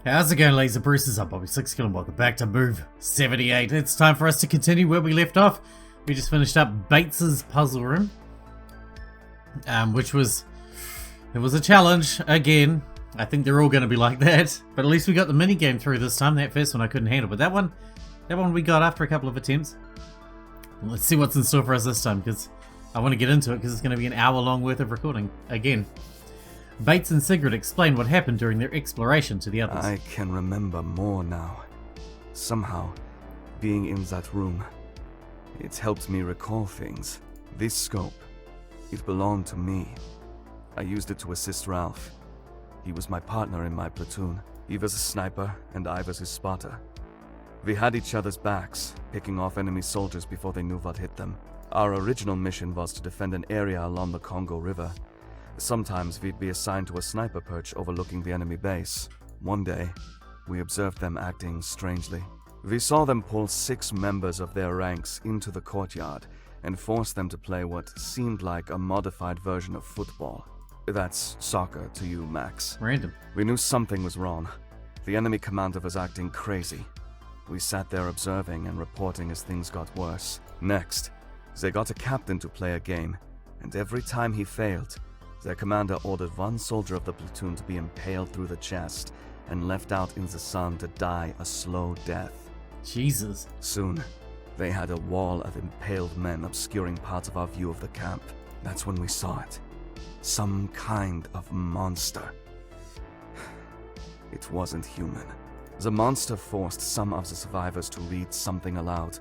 How's it going, ladies and Bruces? I'm Bobby Sixkilla and welcome back to Move 78. It's time for us to continue where we left off. We just finished up Bates's puzzle room, which was a challenge again. I think they're all going to be like that, but at least we got the mini game through this time. That first one I couldn't handle, but that one we got after a couple of attempts. Let's see what's in store for us this time, because I want to get into it, because it's going to be an hour long worth of recording again. Bates and Sigrid explain what happened during their exploration to the others. I can remember more now. Somehow, being in that room, it helped me recall things. This scope, it belonged to me. I used it to assist Ralph. He was my partner in my platoon. He was a sniper, and I was his spotter. We had each other's backs, picking off enemy soldiers before they knew what hit them. Our original mission was to defend an area along the Congo River. Sometimes we'd be assigned to a sniper perch overlooking the enemy base. One day, we observed them acting strangely. We saw them pull 6 members of their ranks into the courtyard and force them to play what seemed like a modified version of football. That's soccer to you, Max. Random. We knew something was wrong. The enemy commander was acting crazy. We sat there observing and reporting as things got worse. Next, they got a captain to play a game, and every time he failed, their commander ordered one soldier of the platoon to be impaled through the chest and left out in the sun to die a slow death. Jesus. Soon, they had a wall of impaled men obscuring parts of our view of the camp. That's when we saw it. Some kind of monster. It wasn't human. The monster forced some of the survivors to read something aloud.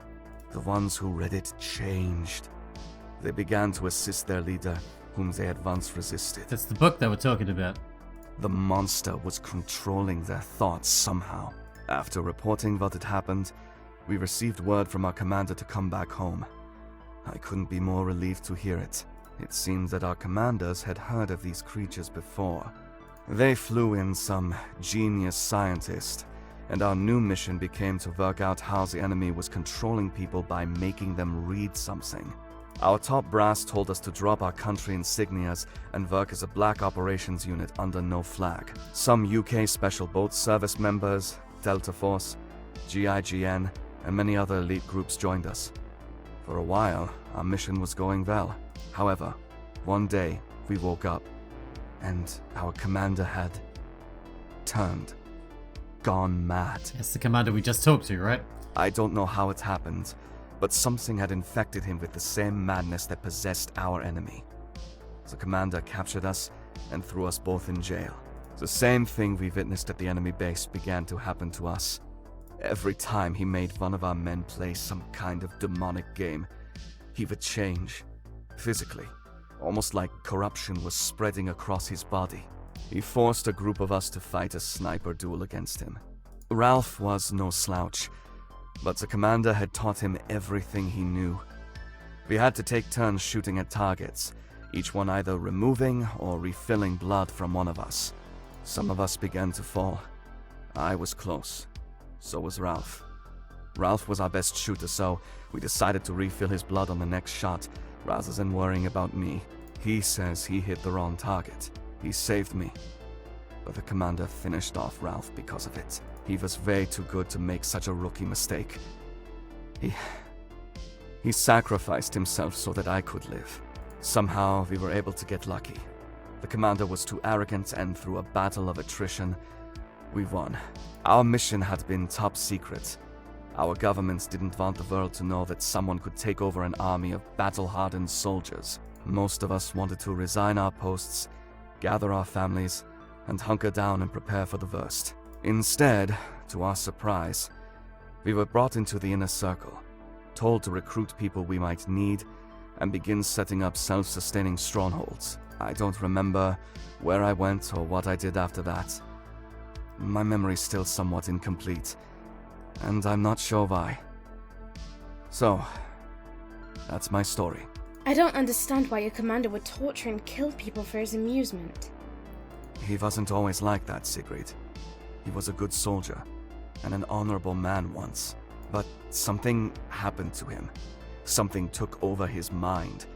The ones who read it changed. They began to assist their leader, whom they had once resisted. That's the book they were talking about. The monster was controlling their thoughts somehow. After reporting what had happened, we received word from our commander to come back home. I couldn't be more relieved to hear it. It seemed that our commanders had heard of these creatures before. They flew in some genius scientist, and our new mission became to work out how the enemy was controlling people by making them read something. Our top brass told us to drop our country insignias and work as a black operations unit under no flag. Some UK Special Boat Service members, Delta Force, GIGN, and many other elite groups joined us. For a while, our mission was going well. However, one day we woke up, and our commander had gone mad. That's the commander we just talked to, right? I don't know how it happened, but something had infected him with the same madness that possessed our enemy. The commander captured us and threw us both in jail. The same thing we witnessed at the enemy base began to happen to us. Every time he made one of our men play some kind of demonic game, he would change, physically, almost like corruption was spreading across his body. He forced a group of us to fight a sniper duel against him. Ralph was no slouch, but the commander had taught him everything he knew. We had to take turns shooting at targets, each one either removing or refilling blood from one of us. Some of us began to fall. I was close. So was Ralph. Ralph was our best shooter, so we decided to refill his blood on the next shot, rather than worrying about me. He says he hit the wrong target. He saved me. But the commander finished off Ralph because of it. He was way too good to make such a rookie mistake. He sacrificed himself so that I could live. Somehow, we were able to get lucky. The commander was too arrogant, and through a battle of attrition, we won. Our mission had been top secret. Our governments didn't want the world to know that someone could take over an army of battle-hardened soldiers. Most of us wanted to resign our posts, gather our families, and hunker down and prepare for the worst. Instead, to our surprise, we were brought into the inner circle, told to recruit people we might need, and begin setting up self-sustaining strongholds. I don't remember where I went or what I did after that. My memory's still somewhat incomplete, and I'm not sure why. So, that's my story. I don't understand why your commander would torture and kill people for his amusement. He wasn't always like that, Sigrid. He was a good soldier, and an honorable man once. But something happened to him. Something took over his mind,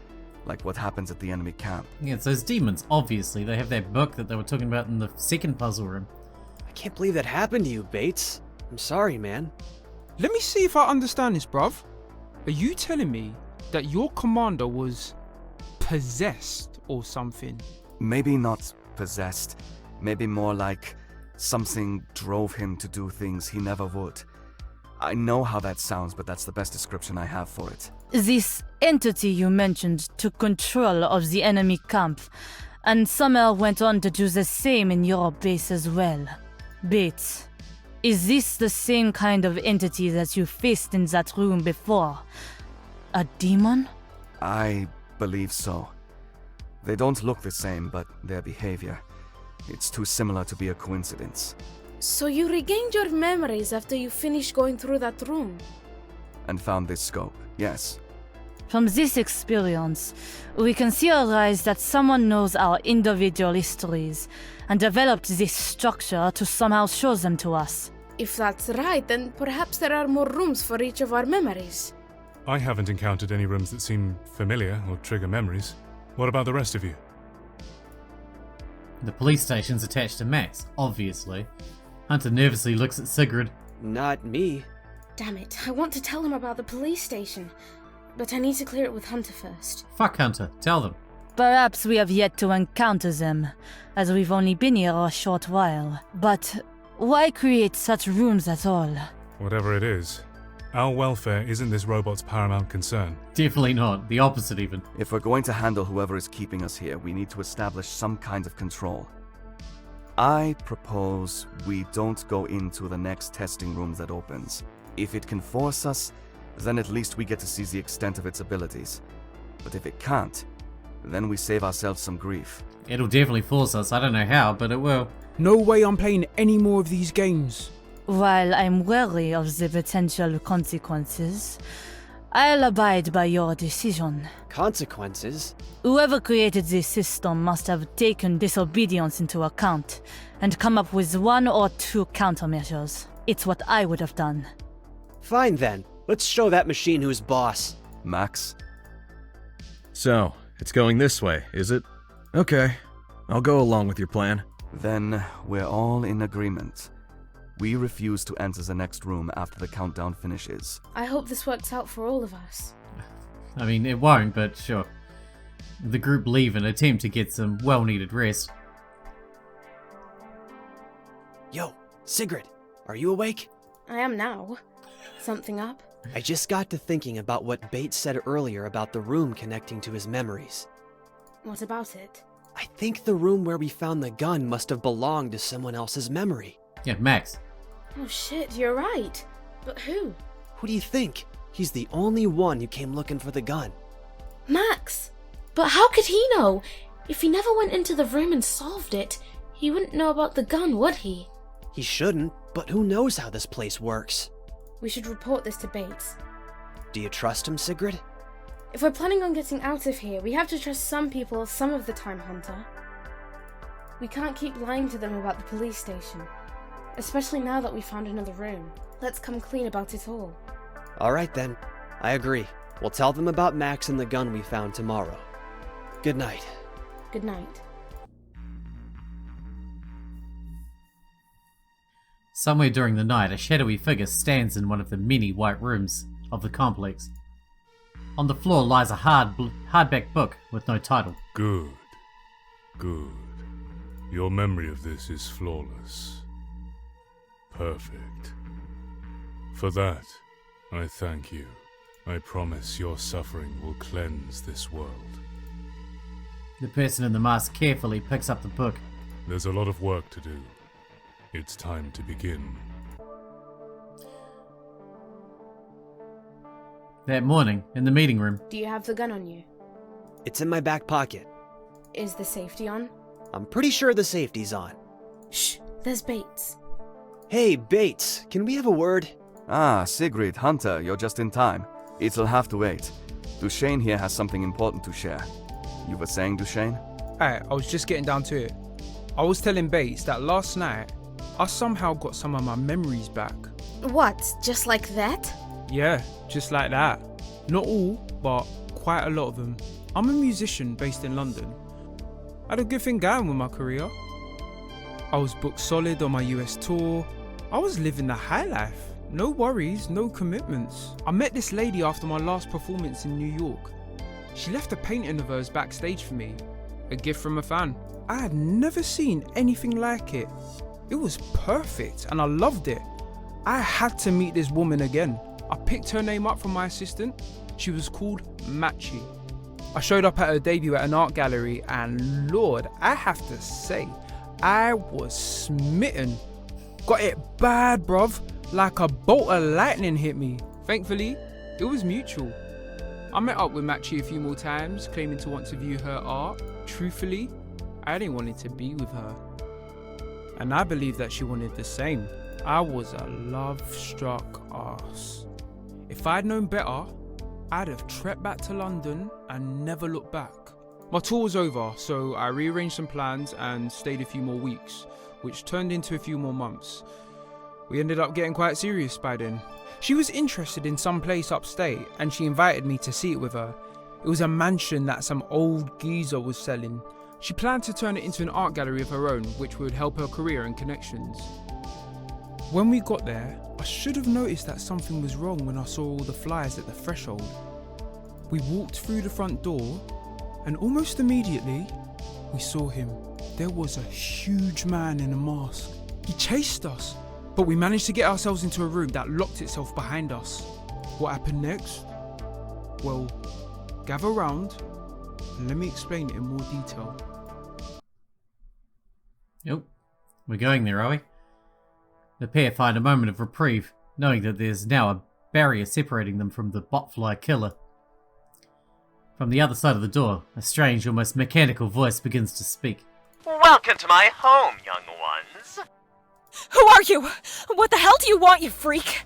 like what happens at the enemy camp. Yeah, it's those demons, obviously. They have that book that they were talking about in the second puzzle room. Can't believe that happened to you, Bates. I'm sorry, man. Let me see if I understand this, bruv. Are you telling me that your commander was possessed or something? Maybe not possessed. Maybe more like something drove him to do things he never would. I know how that sounds, but that's the best description I have for it. This entity you mentioned took control of the enemy camp, and somehow went on to do the same in your base as well. Bates, is this the same kind of entity that you faced in that room before? A demon? I believe so. They don't look the same, but their behavior, it's too similar to be a coincidence. So you regained your memories after you finished going through that room? And found this scope, yes. From this experience, we can theorize that someone knows our individual histories and developed this structure to somehow show them to us. If that's right, then perhaps there are more rooms for each of our memories. I haven't encountered any rooms that seem familiar or trigger memories. What about the rest of you? The police station's attached to Max, obviously. Hunter nervously looks at Sigrid. Not me. Damn it, I want to tell him about the police station. But I need to clear it with Hunter first. Fuck Hunter, tell them. Perhaps we have yet to encounter them, as we've only been here a short while. But why create such rooms at all? Whatever it is, our welfare isn't this robot's paramount concern. Definitely not, the opposite even. If we're going to handle whoever is keeping us here, we need to establish some kind of control. I propose we don't go into the next testing room that opens. If it can force us, then at least we get to see the extent of its abilities. But if it can't, then we save ourselves some grief. It'll definitely force us, I don't know how, but it will. No way I'm playing any more of these games. While I'm wary of the potential consequences, I'll abide by your decision. Consequences? Whoever created this system must have taken disobedience into account and come up with one or two countermeasures. It's what I would have done. Fine then. Let's show that machine who's boss. Max? So, it's going this way, is it? Okay, I'll go along with your plan. Then we're all in agreement. We refuse to enter the next room after the countdown finishes. I hope this works out for all of us. I mean, it won't, but sure. The group leave and attempt to get some well-needed rest. Yo, Sigrid, are you awake? I am now. Something up? I just got to thinking about what Bates said earlier about the room connecting to his memories. What about it? I think the room where we found the gun must have belonged to someone else's memory. Yeah, Max. Oh shit, you're right. But who? Who do you think? He's the only one who came looking for the gun. Max! But how could he know? If he never went into the room and solved it, he wouldn't know about the gun, would he? He shouldn't, but who knows how this place works? We should report this to Bates. Do you trust him, Sigrid? If we're planning on getting out of here, we have to trust some people some of the time, Hunter. We can't keep lying to them about the police station. Especially now that we found another room. Let's come clean about it all. Alright then, I agree. We'll tell them about Max and the gun we found tomorrow. Good night. Good night. Somewhere during the night, a shadowy figure stands in one of the many white rooms of the complex. On the floor lies a hardback book with no title. Good. Good. Your memory of this is flawless. Perfect. For that, I thank you. I promise your suffering will cleanse this world. The person in the mask carefully picks up the book. There's a lot of work to do. It's time to begin. That morning, in the meeting room, Do you have the gun on you? It's in my back pocket. Is the safety on? I'm pretty sure the safety's on. Shh, there's Bates. Hey, Bates, can we have a word? Ah, Sigrid, Hunter, you're just in time. It'll have to wait. Duchesne here has something important to share. You were saying, Duchesne? Alright, I was just getting down to it. I was telling Bates that last night, I somehow got some of my memories back. What, just like that? Yeah, just like that. Not all, but quite a lot of them. I'm a musician based in London. I had a good thing going with my career. I was booked solid on my US tour. I was living the high life. No worries, no commitments. I met this lady after my last performance in New York. She left a painting of hers backstage for me. A gift from a fan. I had never seen anything like it. It was perfect and I loved it. I had to meet this woman again. I picked her name up from my assistant. She was called Machi. I showed up at her debut at an art gallery and Lord, I have to say, I was smitten. Got it bad, bruv. Like a bolt of lightning hit me. Thankfully, it was mutual. I met up with Machi a few more times, claiming to want to view her art. Truthfully, I didn't want to be with her. And I believe that she wanted the same. I was a love-struck arse. If I'd known better, I'd have trekked back to London and never looked back. My tour was over, so I rearranged some plans and stayed a few more weeks, which turned into a few more months. We ended up getting quite serious by then. She was interested in some place upstate and she invited me to see it with her. It was a mansion that some old geezer was selling. She planned to turn it into an art gallery of her own, which would help her career and connections. When we got there, I should have noticed that something was wrong when I saw all the flyers at the threshold. We walked through the front door and almost immediately we saw him. There was a huge man in a mask. He chased us, but we managed to get ourselves into a room that locked itself behind us. What happened next? Well, gather round and let me explain it in more detail. Yep. We're going there, are we? The pair find a moment of reprieve, knowing that there's now a barrier separating them from the Botfly Killer. From the other side of the door, a strange, almost mechanical voice begins to speak. Welcome to my home, young ones. Who are you? What the hell do you want, you freak?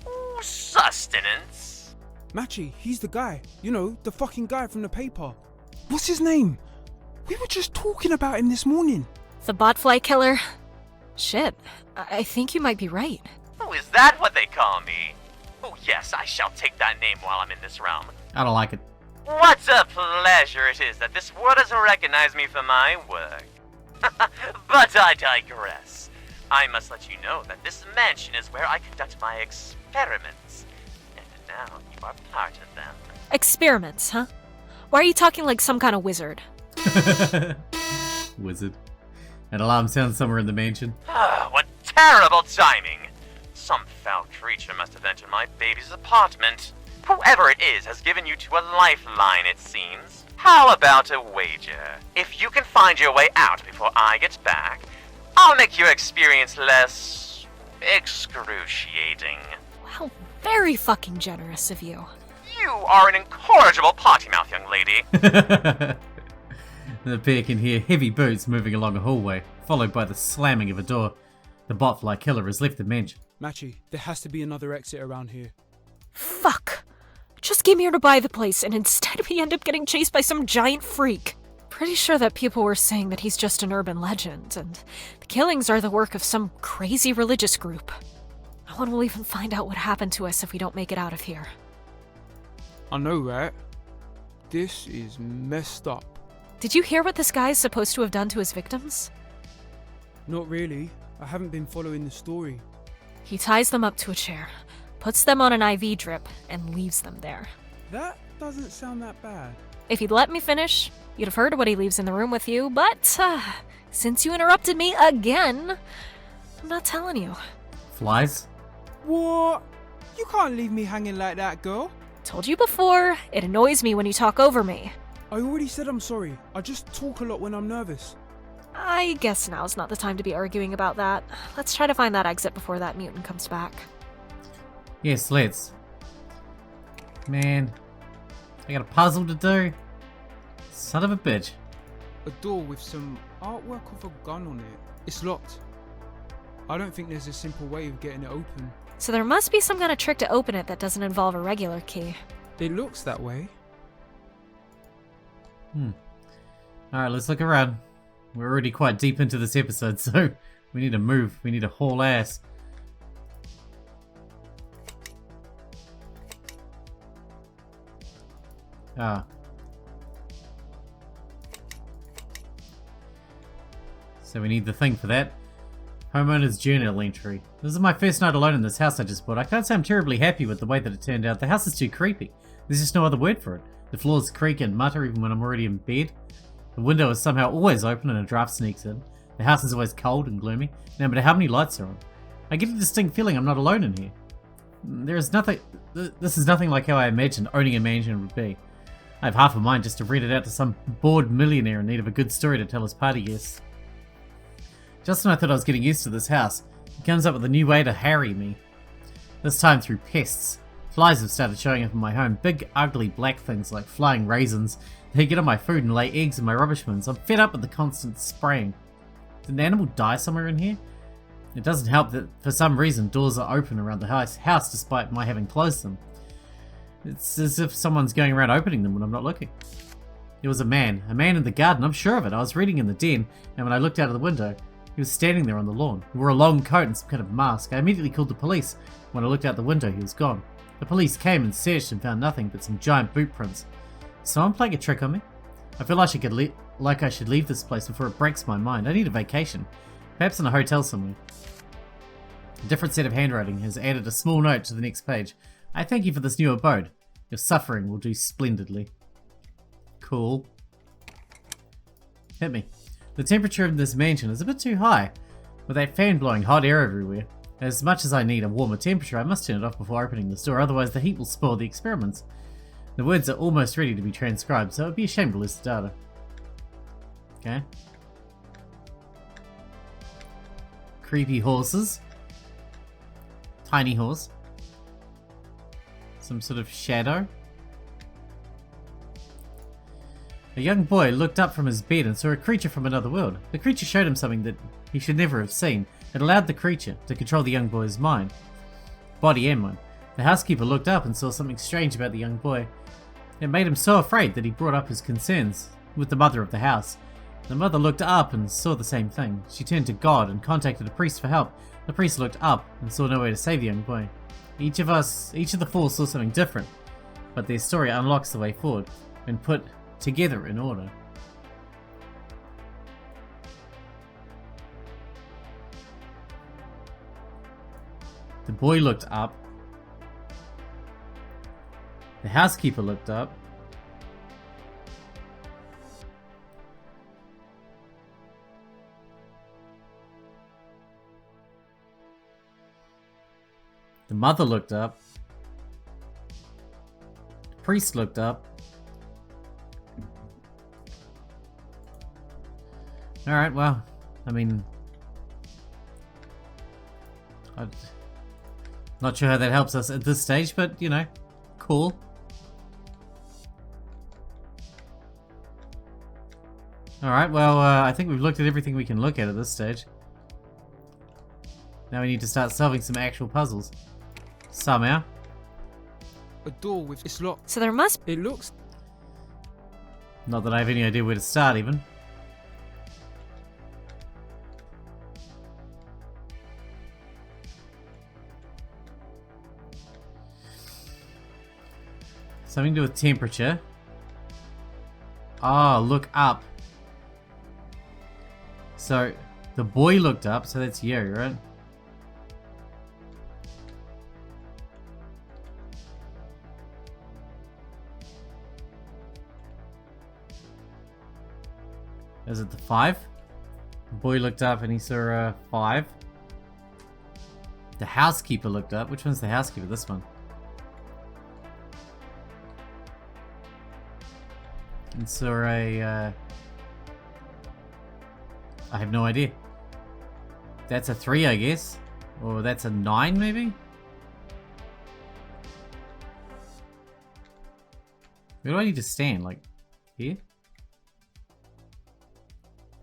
Ooh, sustenance. Machi, he's the guy. You know, the fucking guy from the paper. What's his name? We were just talking about him this morning. The Botfly Killer? Shit, I think you might be right. Oh, is that what they call me? Oh yes, I shall take that name while I'm in this realm. I don't like it. What a pleasure it is that this world doesn't recognize me for my work. But I digress. I must let you know that this mansion is where I conduct my experiments. And now you are part of them. Experiments, huh? Why are you talking like some kind of wizard? Wizard. An alarm sounds somewhere in the mansion. Ah, what terrible timing! Some foul creature must have entered my baby's apartment. Whoever it is has given you to a lifeline, it seems. How about a wager? If you can find your way out before I get back, I'll make your experience less excruciating. Wow, very fucking generous of you. You are an incorrigible potty mouth, young lady. The pair can hear heavy boots moving along a hallway, followed by the slamming of a door. The Botfly Killer has left the mansion. Machi, there has to be another exit around here. Fuck. Just came here to buy the place, and instead we end up getting chased by some giant freak. Pretty sure that people were saying that he's just an urban legend, and the killings are the work of some crazy religious group. No one will even find out what happened to us if we don't make it out of here. I know, right? This is messed up. Did you hear what this guy is supposed to have done to his victims? Not really. I haven't been following the story. He ties them up to a chair, puts them on an IV drip, and leaves them there. That doesn't sound that bad. If you'd let me finish, you'd have heard what he leaves in the room with you, but since you interrupted me again, I'm not telling you. Flies? What? You can't leave me hanging like that, girl. Told you before, it annoys me when you talk over me. I already said I'm sorry. I just talk a lot when I'm nervous. I guess now's not the time to be arguing about that. Let's try to find that exit before that mutant comes back. Yes, let's. Man, I got a puzzle to do. Son of a bitch. A door with some artwork of a gun on it. It's locked. I don't think there's a simple way of getting it open. So there must be some kind of trick to open it that doesn't involve a regular key. It looks that way. Alright, let's look around. We're already quite deep into this episode, so we need to move. We need to haul ass. So we need the thing for that. Homeowner's journal entry. This is my first night alone in this house I just bought. I can't say I'm terribly happy with the way that it turned out. The house is too creepy. There's just no other word for it. The floors creak and mutter even when I'm already in bed. The window is somehow always open and a draft sneaks in. The house is always cold and gloomy, no matter how many lights are on. I get a distinct feeling I'm not alone in here. There is nothing... This is nothing like how I imagined owning a mansion would be. I have half a mind just to rent it out to some bored millionaire in need of a good story to tell his party guests. Just when I thought I was getting used to this house, he comes up with a new way to harry me. This time through pests. Flies have started showing up in my home. Big, ugly black things like flying raisins. They get on my food and lay eggs in my rubbish bins. I'm fed up with the constant spraying. Did an animal die somewhere in here? It doesn't help that, for some reason, doors are open around the house despite my having closed them. It's as if someone's going around opening them when I'm not looking. There was a man in the garden, I'm sure of it. I was reading in the den, and when I looked out of the window, he was standing there on the lawn. He wore a long coat and some kind of mask. I immediately called the police. When I looked out the window, he was gone. The police came and searched and found nothing but some giant boot prints. Is someone playing a trick on me? I feel like I should leave this place before it breaks my mind. I need a vacation. Perhaps in a hotel somewhere. A different set of handwriting has added a small note to the next page. I thank you for this new abode. Your suffering will do splendidly. Cool. Hit me. The temperature in this mansion is a bit too high, with that fan blowing hot air everywhere. As much as I need a warmer temperature, I must turn it off before opening this door, otherwise the heat will spoil the experiments. The words are almost ready to be transcribed, so it would be a shame to lose the data. Okay. Creepy horses. Tiny horse. Some sort of shadow. A young boy looked up from his bed and saw a creature from another world. The creature showed him something that he should never have seen. It allowed the creature to control the young boy's mind. Body and mind. The housekeeper looked up and saw something strange about the young boy. It made him so afraid that he brought up his concerns with the mother of the house. The mother looked up and saw the same thing. She turned to God and contacted a priest for help. The priest looked up and saw no way to save the young boy. Each of the four saw something different, but their story unlocks the way forward when put together in order. The boy looked up. The housekeeper looked up. The mother looked up. The priest looked up. Alright, well, I mean... I'm not sure how that helps us at this stage, but, you know, cool. Alright, well, I think we've looked at everything we can look at this stage. Now we need to start solving some actual puzzles. Somehow. A door with it's locked. So there must... It looks... Not that I have any idea where to start, even. Something to do with temperature. Oh, look up. So, the boy looked up, so that's you, right? Is it the 5? The boy looked up and he saw a 5. The housekeeper looked up. Which one's the housekeeper? This one. And saw a... I have no idea. That's a 3, I guess. Or that's a 9, maybe? Where do I need to stand? Like, here?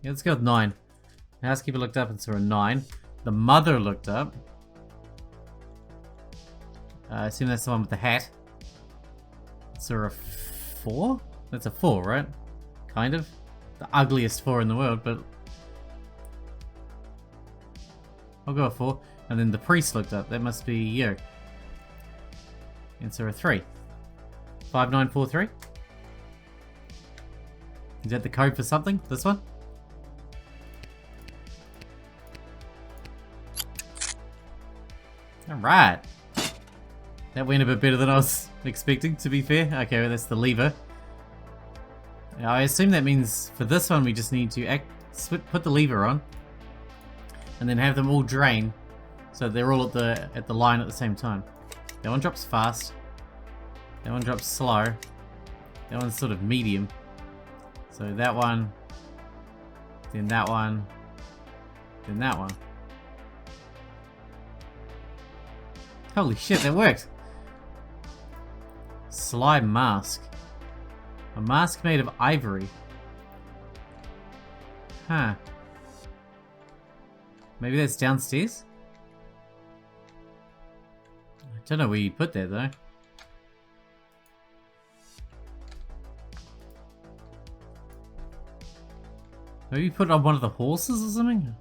Yeah, let's go with 9. The housekeeper looked up and saw a 9. The mother looked up. I assume that's the one with the hat. Saw a 4? That's a 4, right? Kind of. The ugliest 4 in the world, but... I'll go a 4. And then the priest looked up. That must be you. And so a 3. 5943? Is that the code for something? This one? Alright. That went a bit better than I was expecting, to be fair. Okay, well, that's the lever. Now, I assume that means for this one we just need to put the lever on. And then have them all drain. So they're all at the line at the same time. That one drops fast. That one drops slow. That one's sort of medium. So that one. Then that one. Then that one. Holy shit, that worked! Slime mask. A mask made of ivory. Huh. Maybe that's downstairs? I don't know where you put that though. Maybe you put it on one of the horses or something?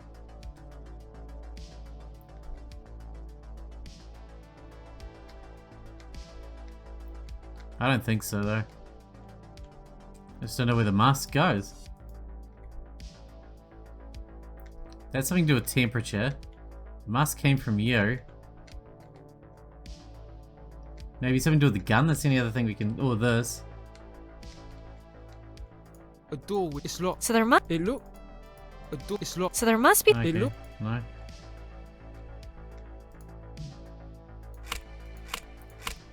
I don't think so though. I just don't know where the mask goes. That's something to do with temperature. The mask came from you. Maybe something to do with the gun? That's the only other thing we can... Or this. A door with it's locked. So there must It look. A door it's locked. So there must be Okay. It look. No.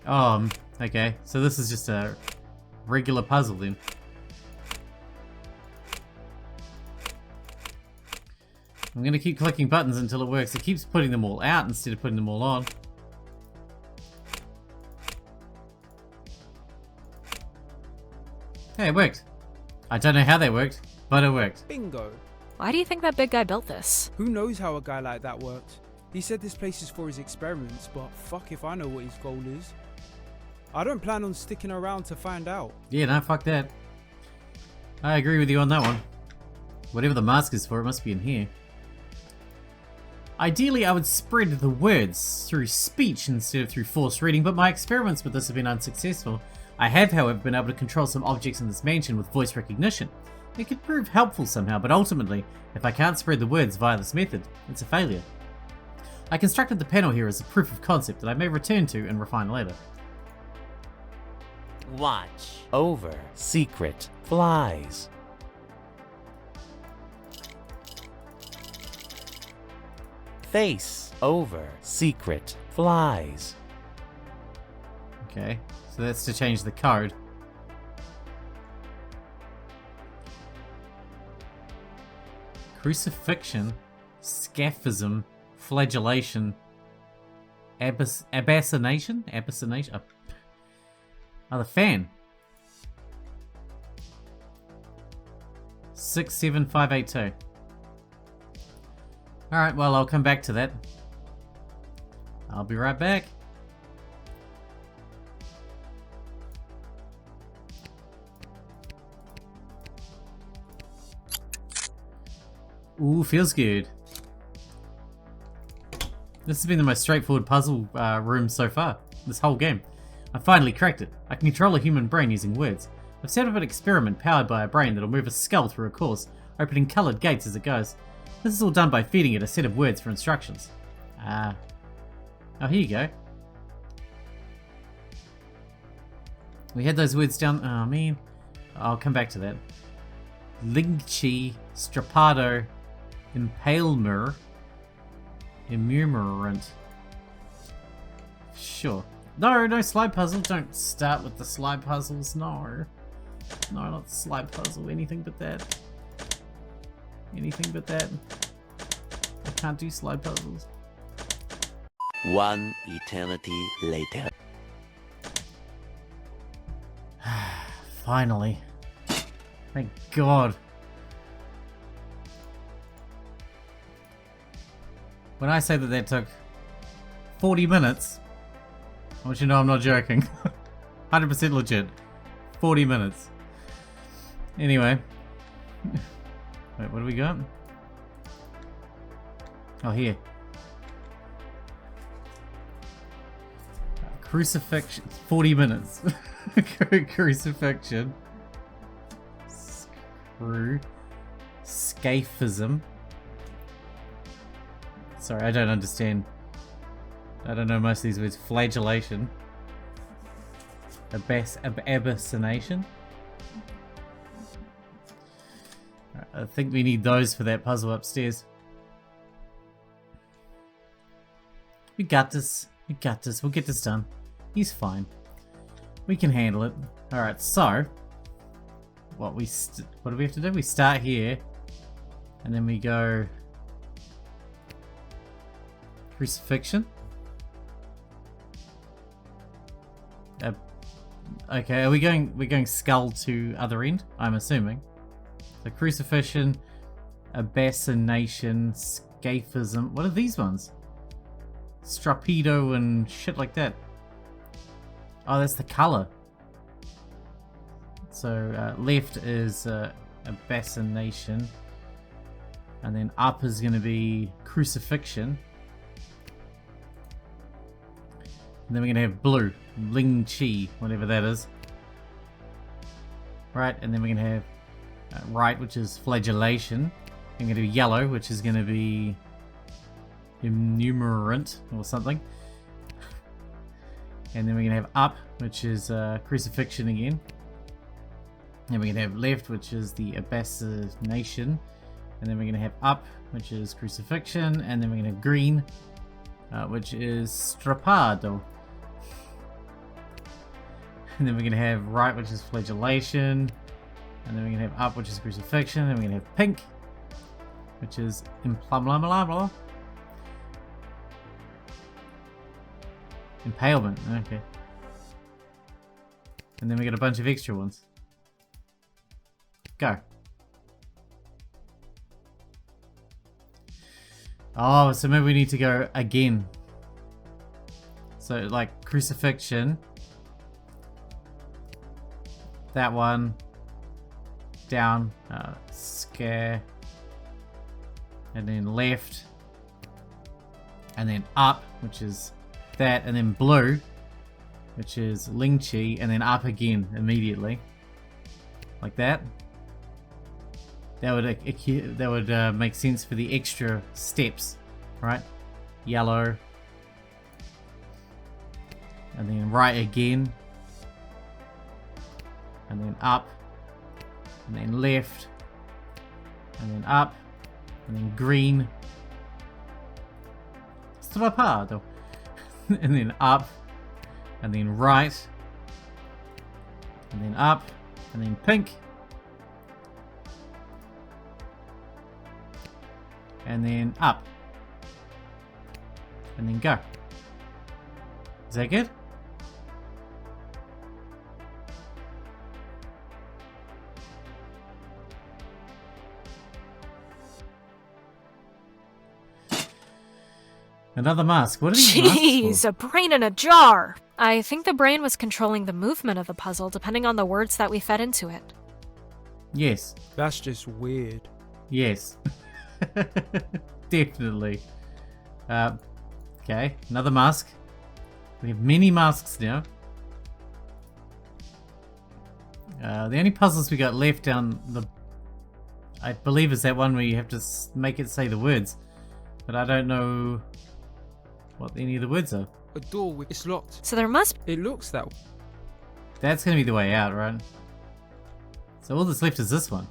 Oh, okay. So this is just a regular puzzle then. I'm gonna keep clicking buttons until it works. It keeps putting them all out instead of putting them all on. Hey, it worked. I don't know how that worked, but it worked. Bingo. Why do you think that big guy built this? Who knows how a guy like that worked? He said this place is for his experiments, but fuck if I know what his goal is. I don't plan on sticking around to find out. Yeah, no, fuck that. I agree with you on that one. Whatever the mask is for, it must be in here. Ideally, I would spread the words through speech instead of through forced reading, but my experiments with this have been unsuccessful. I have, however, been able to control some objects in this mansion with voice recognition. It could prove helpful somehow, but ultimately, if I can't spread the words via this method, it's a failure. I constructed the panel here as a proof of concept that I may return to and refine later. Watch over secret flies. Face over secret flies. Okay, so that's to change the code. Crucifixion, scaphism, flagellation, abassination? Abassination? Oh, the fan. 67582. Alright, well, I'll come back to that. I'll be right back. Ooh, feels good. This has been the most straightforward puzzle room so far, this whole game. I finally cracked it. I can control a human brain using words. I've set up an experiment powered by a brain that'll move a skull through a course, opening coloured gates as it goes. This is all done by feeding it a set of words for instructions. Oh, here you go. We had those words down... Oh, man. I'll come back to that. Lingchi, Strapato, Impalmer, Immurmurant. Sure. No slide puzzle. Don't start with the slide puzzles. No. No, not the slide puzzle. Anything but that. Anything but that. I can't do slide puzzles. One eternity later. Finally. Thank God. When I say that that took 40 minutes, I want you to know I'm not joking. 100% legit. 40 minutes. Anyway. Wait, what do we got? Oh, here. Crucifixion. 40 minutes. Crucifixion. Screw. Scaphism. Sorry, I don't understand. I don't know most of these words. Flagellation. Abyssination. I think we need those for that puzzle upstairs. We got this. We got this. We'll get this done. He's fine. We can handle it. Alright, so... What do we have to do? We start here. And then we go... Crucifixion. Okay, are we're going skull to other end, I'm assuming. So crucifixion, abyssination, scaphism. What are these ones? Strapedo and shit like that. Oh, that's the color. So left is abyssination, and then up is going to be crucifixion, and then we're going to have blue, Ling Chi, whatever that is. Right, and then we're going to have right, which is flagellation. I'm going to do yellow, which is going to be enumerant or something. And then we're going to have up, which is crucifixion again. And we're going to have left, which is the abyssination. And then we're going to have up, which is crucifixion. And then we're going to have green, which is strapado. And then we're going to have right, which is flagellation. And then we're going to have up, which is crucifixion. And we're going to have pink, which is impalement. Impalement, okay. And then we got a bunch of extra ones. Go. Oh, so maybe we need to go again. So like crucifixion. That one. Down. Scare. And then left. And then up, which is that. And then blue, which is Ling Chi. And then up again immediately. Like that. That would make sense for the extra steps, right? Yellow. And then right again. And then up. And then left. And then up. And then green. Strapado. And then up. And then right. And then up. And then pink. And then up. And then go. Is that good? Another mask. What are these Jeez, masks for? a brain in a jar! I think the brain was controlling the movement of the puzzle depending on the words that we fed into it. Yes. That's just weird. Yes. Definitely. Okay, another mask. We have many masks now. The only puzzles we got left down the... I believe is that one where you have to make it say the words. But I don't know what any of the words are. A door with it's locked. So there must... It looks that way. That's going to be the way out, right? So all that's left is this one.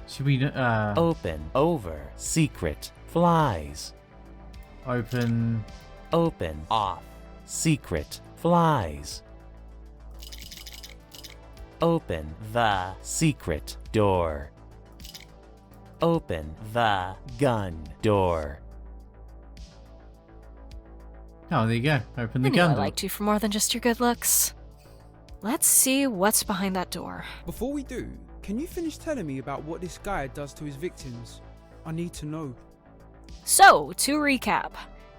Should we Open, over, secret, flies. open? Open, off, secret, flies. Open the secret door. Open the gun door. Oh, there you go. Open the I knew gun I door. liked you for more than just your good looks. Let's see what's behind that door. Before we do, can you finish telling me about what this guy does to his victims? I need to know. So, to recap,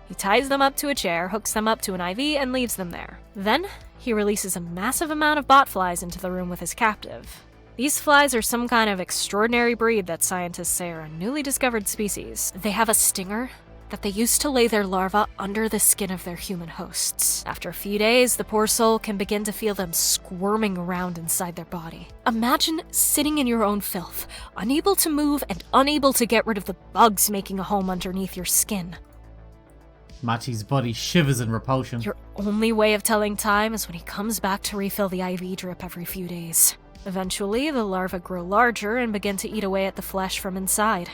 he ties them up to a chair, hooks them up to an IV, and leaves them there. Then, he releases a massive amount of botflies into the room with his captive. These flies are some kind of extraordinary breed that scientists say are a newly discovered species. They have a stinger, that they used to lay their larvae under the skin of their human hosts. After a few days, the poor soul can begin to feel them squirming around inside their body. Imagine sitting in your own filth, unable to move and unable to get rid of the bugs making a home underneath your skin. Machi's body shivers in repulsion. Your only way of telling time is when he comes back to refill the IV drip every few days. Eventually, the larvae grow larger and begin to eat away at the flesh from inside.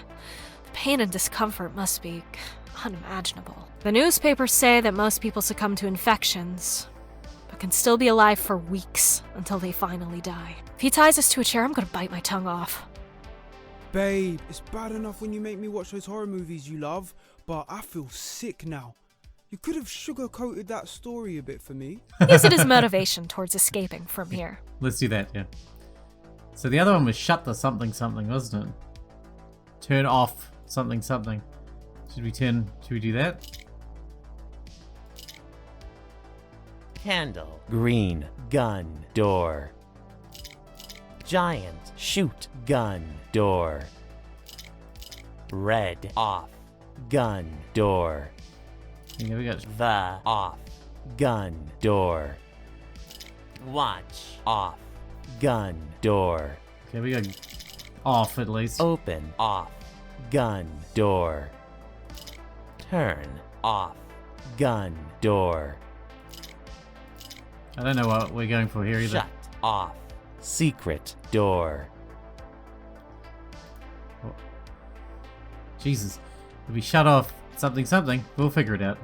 The pain and discomfort must be unimaginable. The newspapers say that most people succumb to infections, but can still be alive for weeks until they finally die. If he ties us to a chair, I'm gonna bite my tongue off. Babe, it's bad enough when you make me watch those horror movies you love, but I feel sick now. You could have sugar-coated that story a bit for me. Use it as motivation towards escaping from here. Let's do that, yeah. So the other one was shut the something something, wasn't it? Turn off something something. Should we do that? Candle. Green. Gun. Door. Giant. Shoot. Gun. Door. Red. Off. Gun. Door. Yeah, we got The. Off. Gun. Door. Watch. Off. Gun. Door. okay, we got off at least. Open. Off. Gun. Door. Turn. Off. Gun. Door. I don't know what we're going for here either. Shut. Off. Secret. Door. Jesus. If we shut off something something, we'll figure it out.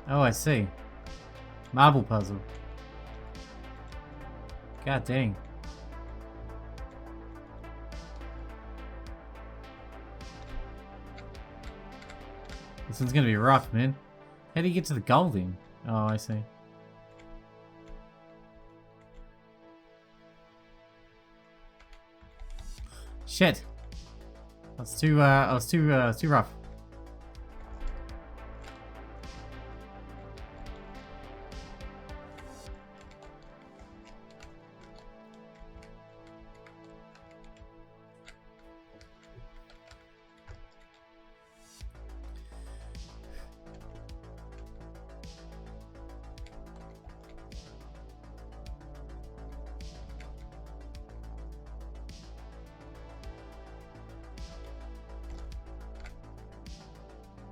Oh, I see. Marble puzzle. God dang. This one's gonna be rough, man. How do you get to the goal then? Oh, I see. Shit. That's too rough.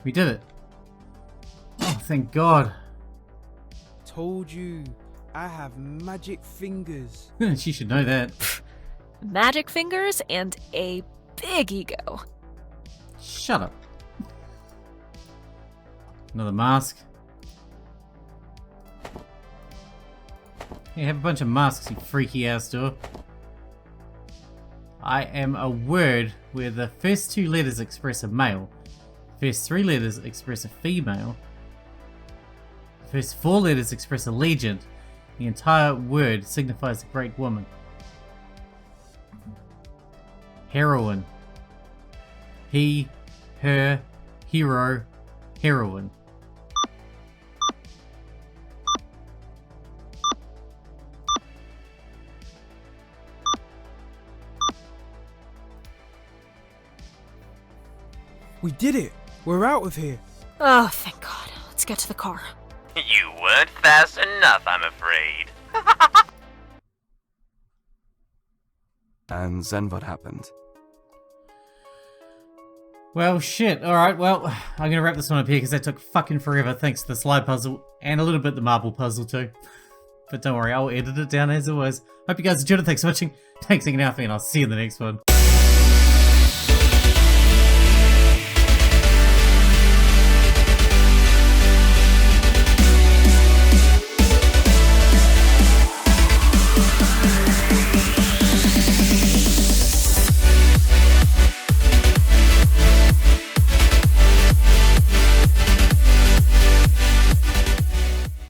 We did it. Oh, thank God. Told you, I have magic fingers. She should know that. Magic fingers and a big ego. Shut up. Another mask. You have a bunch of masks, you freaky ass door. I am a word where the first two letters express a male. First three letters express a female. First four letters express a legend. The entire word signifies a great woman. Heroine. He, her, hero, heroine. We did it! We're out of here! Oh, thank God. Let's get to the car. You weren't fast enough, I'm afraid. And then what happened? Well, shit. Alright, well, I'm gonna wrap this one up here because that took fucking forever thanks to the slide puzzle and a little bit the marble puzzle too. But don't worry, I'll edit it down as always. Hope you guys enjoyed it. Thanks for watching. Thanks for hanging out with me, and I'll see you in the next one.